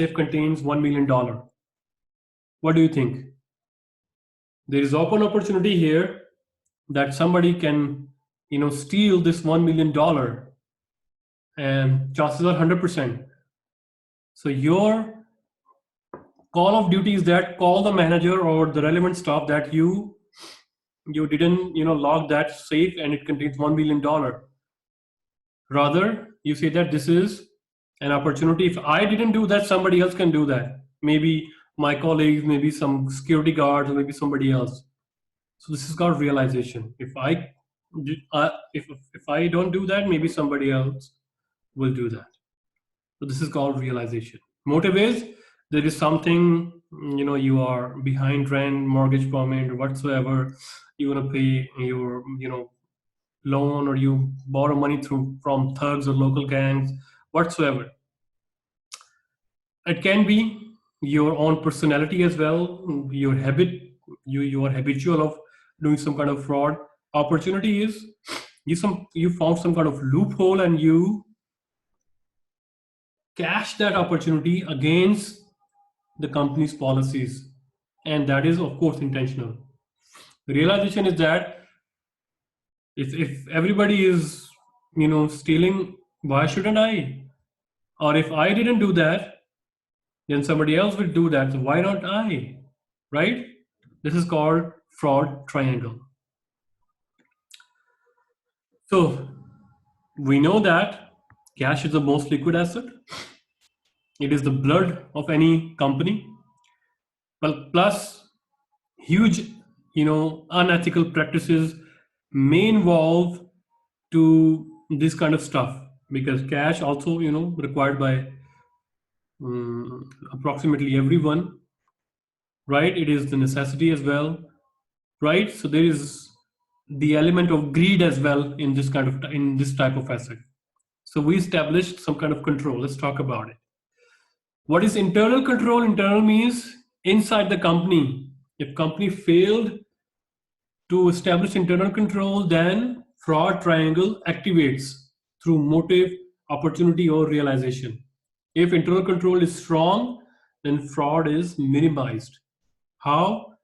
safe contains $1 million. What do you think? There is open opportunity here that somebody can, steal this $1 million, and chances are 100%. So your call of duty is that call the manager or the relevant staff that you didn't lock that safe and it contains $1 million. Rather, you say that this is an opportunity. If I didn't do that, somebody else can do that. Maybe my colleagues, maybe some security guards, or maybe somebody else. So this is called realization. If I don't do that, maybe somebody else will do that. So this is called realization. Motive is there is something, you are behind rent, mortgage payment, or whatsoever. You want to pay your loan, or you borrow money from thugs or local gangs, whatsoever. It can be your own personality as well, your habit. You are habitual of doing some kind of fraud. Opportunity is you found some kind of loophole and you cash that opportunity against the company's policies, and that is of course intentional. The realization is that if everybody is stealing, why shouldn't I? Or if I didn't do that, then somebody else will do that, so why not I? Right? This is called fraud triangle. So we know that cash is the most liquid asset. It is the blood of any company. Well, plus huge, unethical practices may involve to this kind of stuff, because cash also, required by approximately everyone, right? It is the necessity as well, right? So there is the element of greed as well in this type of asset. So we established some kind of control. Let's talk about it. What is internal control? Internal means inside the company. If company failed to establish internal control, then fraud triangle activates through motive, opportunity, or realization. If internal control is strong, then fraud is minimized. How?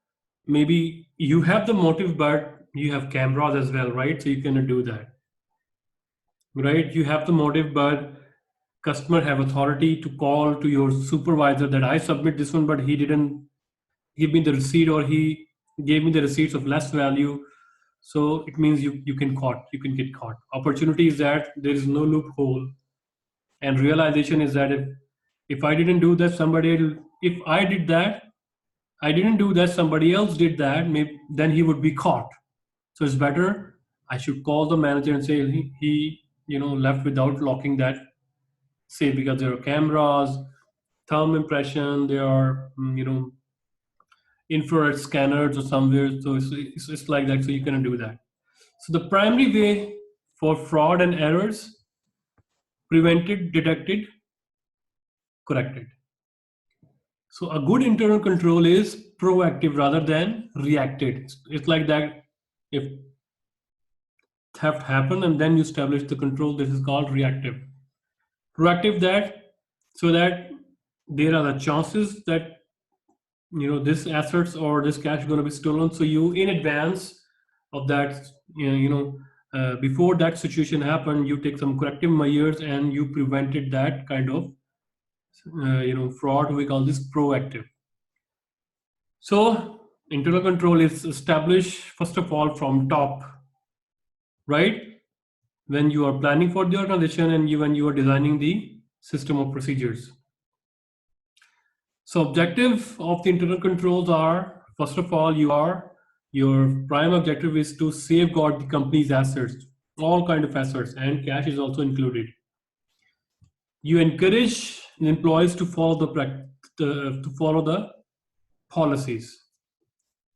Maybe you have the motive, but you have cameras as well, right? So you cannot do that, right? You have the motive, but customer have authority to call to your supervisor that I submit this one, but he didn't give me the receipt, or he gave me the receipts of less value. So it means you can get caught. Opportunity is that there is no loophole, and realization is that if I didn't do that, if I did that, I didn't do that, somebody else did that, maybe then he would be caught. So it's better I should call the manager and say he left without locking that safe, because there are cameras, thumb impression, there are infrared scanners or somewhere. So it's like that. So you cannot do that. So the primary way for fraud and errors: prevented, detected, corrected. So a good internal control is proactive rather than reacted. It's like that. If theft happened and then you establish the control, this is called reactive. Proactive, that so that there are the chances that this assets or this cash is going to be stolen. So you, in advance of that, before that situation happened, you take some corrective measures and you prevented that kind of fraud. We call this proactive. So internal control is established first of all from top, right? When you are planning for the organization and when you are designing the system of procedures. So objective of the internal controls are, first of all, your prime objective is to safeguard the company's assets, all kind of assets, and cash is also included. You encourage the employees to follow the policies,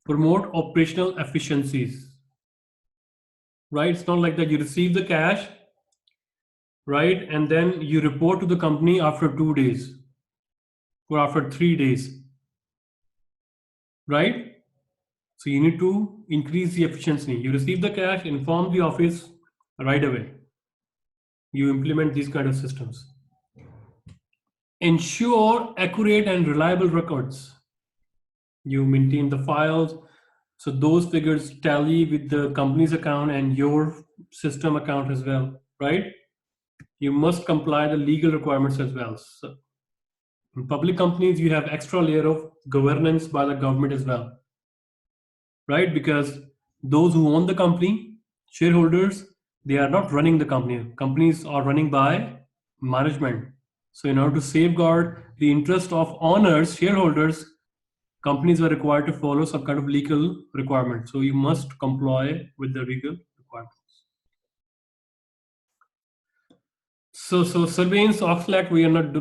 promote operational efficiencies, right? It's not like that you receive the cash, right, and then you report to the company after 2 days or after 3 days, right? So you need to increase the efficiency. You receive the cash, inform the office right away. You implement these kind of systems. ensure accurate and reliable records. You maintain the files, so those figures tally with the company's account and your system account as well, right? You must comply the legal requirements as well. So in public companies, you have extra layer of governance by the government as well, right? Because those who own the company, shareholders, they are not running the company. Companies are running by management. So in order to safeguard the interest of owners, shareholders, companies were required to follow some kind of legal requirement. So you must comply with the legal requirements. So Sarbanes-Oxley Act, we are not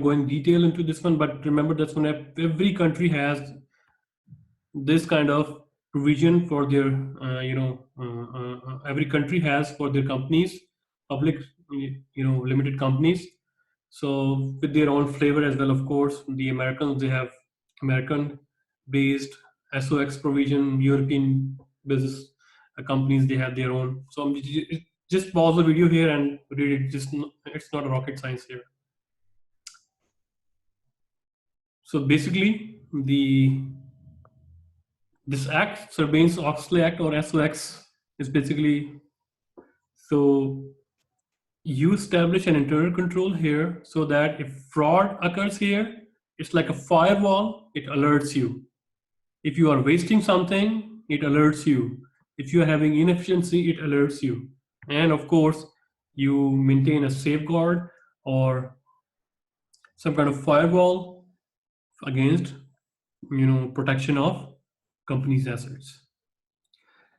going detail into this one, but remember that's when every country has this kind of provision for their every country has for their companies, public limited companies. So with their own flavor as well, of course. The Americans, they have American based SOX provision. European business companies, they have their own. So just pause the video here and read it. It's not a rocket science here. So basically, this act, Sarbanes-Oxley Act or SOX, is basically, so you establish an internal control here so that if fraud occurs here, it's like a firewall, it alerts you. If you are wasting something, it alerts you. If you are having inefficiency, it alerts you. And of course, you maintain a safeguard or some kind of firewall against protection of company's assets.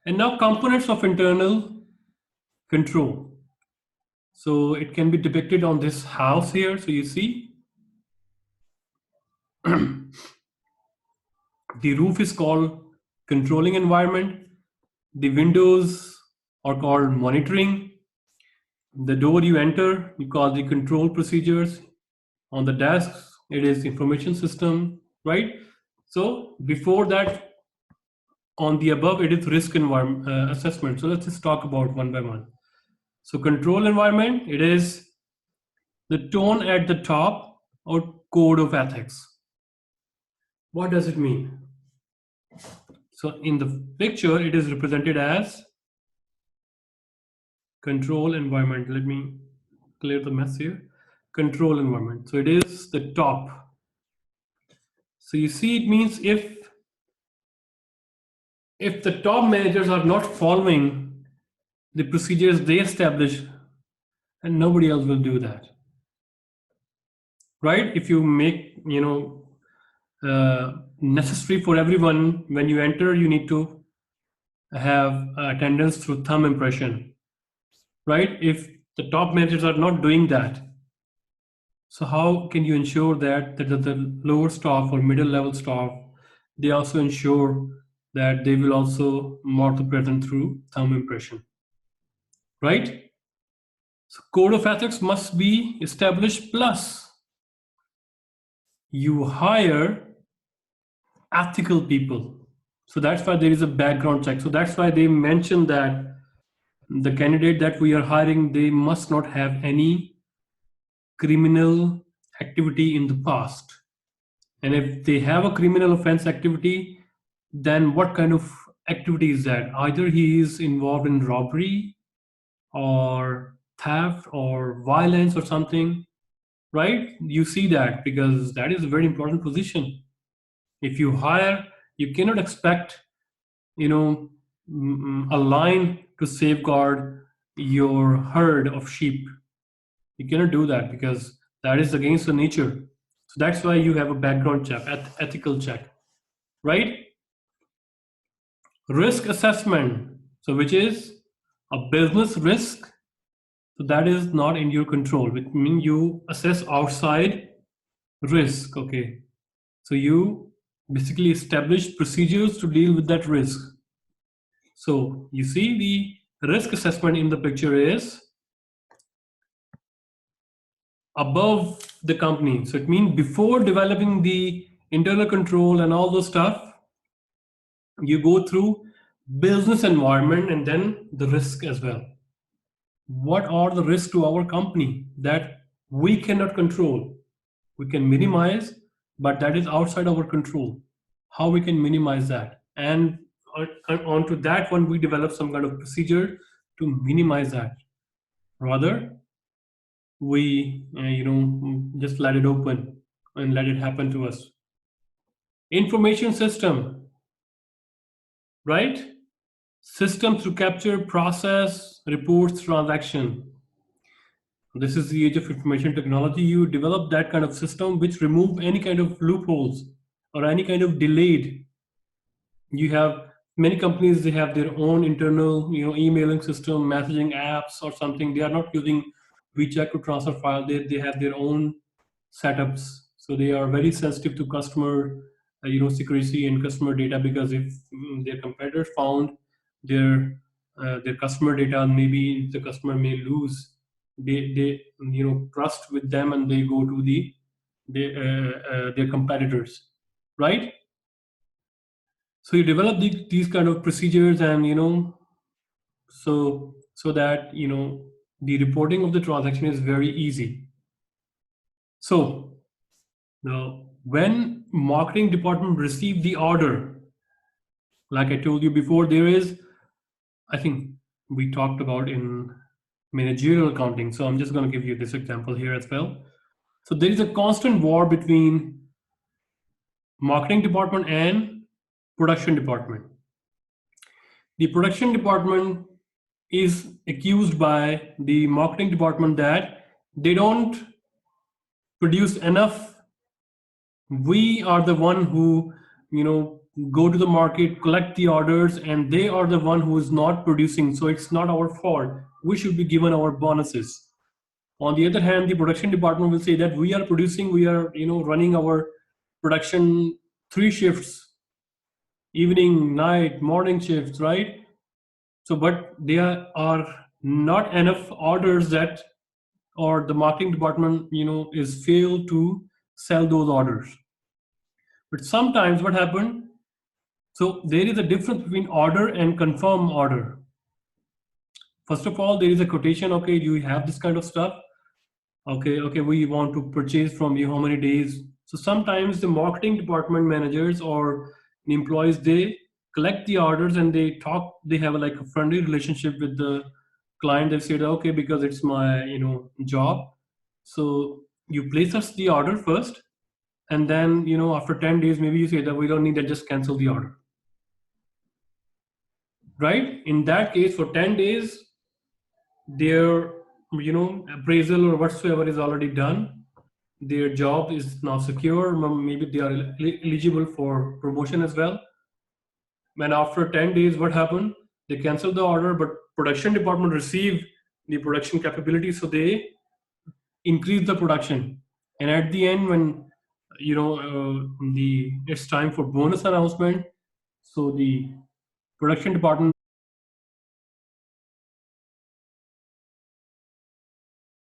And now components of internal control. So it can be depicted on this house here. So you see the roof is called controlling environment. The windows are called monitoring. The door you enter, you call the control procedures. On the desks, it is information system, right? So before that, on the above, it is risk environment assessment. So let's just talk about one by one. So control environment, it is the tone at the top or code of ethics. What does it mean? So in the picture, it is represented as control environment. Let me clear the mess here. Control environment. So it is the top. So you see, it means if the top managers are not following the procedures they establish, and nobody else will do that, right? If you make necessary for everyone, when you enter, you need to have attendance through thumb impression, right? If the top managers are not doing that, so how can you ensure that the lower staff or middle level staff, they also ensure that they will also mark the present through thumb impression, right? So code of ethics must be established, plus you hire ethical people. So that's why there is a background check. So that's why they mentioned that the candidate that we are hiring, they must not have any criminal activity in the past. And if they have a criminal offense activity, then what kind of activity is that? Either he is involved in robbery or theft or violence or something, right? You see that because that is a very important position. If you hire, you cannot expect, a lion to safeguard your herd of sheep. You cannot do that because that is against the nature. So that's why you have a background check, ethical check, right? Risk assessment, so which is a business risk. So that is not in your control, which means you assess outside risk. Okay. So you basically establish procedures to deal with that risk. So you see the risk assessment in the picture is above the company. So it means before developing the internal control and all those stuff, you go through business environment and then the risk as well. What are the risks to our company that we cannot control? We can minimize, but that is outside our control. How we can minimize that? And onto that one, we develop some kind of procedure to minimize that. Rather, we just let it open and let it happen to us. Information system, right? Systems to capture, process, reports, transaction. This is the age of information technology. You develop that kind of system which remove any kind of loopholes or any kind of delayed. You have many companies, they have their own internal emailing system, messaging apps or something. They are not using WeChat to transfer file. They have their own setups, so they are very sensitive to customer secrecy and customer data, because if their competitors found their customer data, maybe the customer may lose they trust with them, and they go to their competitors, right? So you develop these kind of procedures, and so that the reporting of the transaction is very easy. So now, when marketing department receive the order, like I told you before, there is, I think we talked about in managerial accounting. So I'm just going to give you this example here as well. So there is a constant war between marketing department and production department. The production department is accused by the marketing department that they don't produce enough. We are the one who go to the market, collect the orders, and they are the one who is not producing, so it's not our fault. We should be given our bonuses. On the other hand, the production department will say that we are producing, we are running our production 3 shifts, evening, night, morning shifts, right? So but there are not enough orders, that or the marketing department is failed to sell those orders. But sometimes what happened, so there is a difference between order and confirm order. First of all, there is a quotation. Okay, you have this kind of stuff. Okay, we want to purchase from you how many days. So sometimes the marketing department managers or the employees, they collect the orders and they talk. They have like a friendly relationship with the client. They said, okay, because it's my job. So you place us the order first, and then after 10 days, maybe you say that we don't need that, just cancel the order. Right? In that case, for 10 days, their appraisal or whatsoever is already done. Their job is now secure. Maybe they are eligible for promotion as well. And after 10 days, what happened? They canceled the order, but production department received the production capability, so they increased the production. And at the end, when the it's time for bonus announcement, so the production department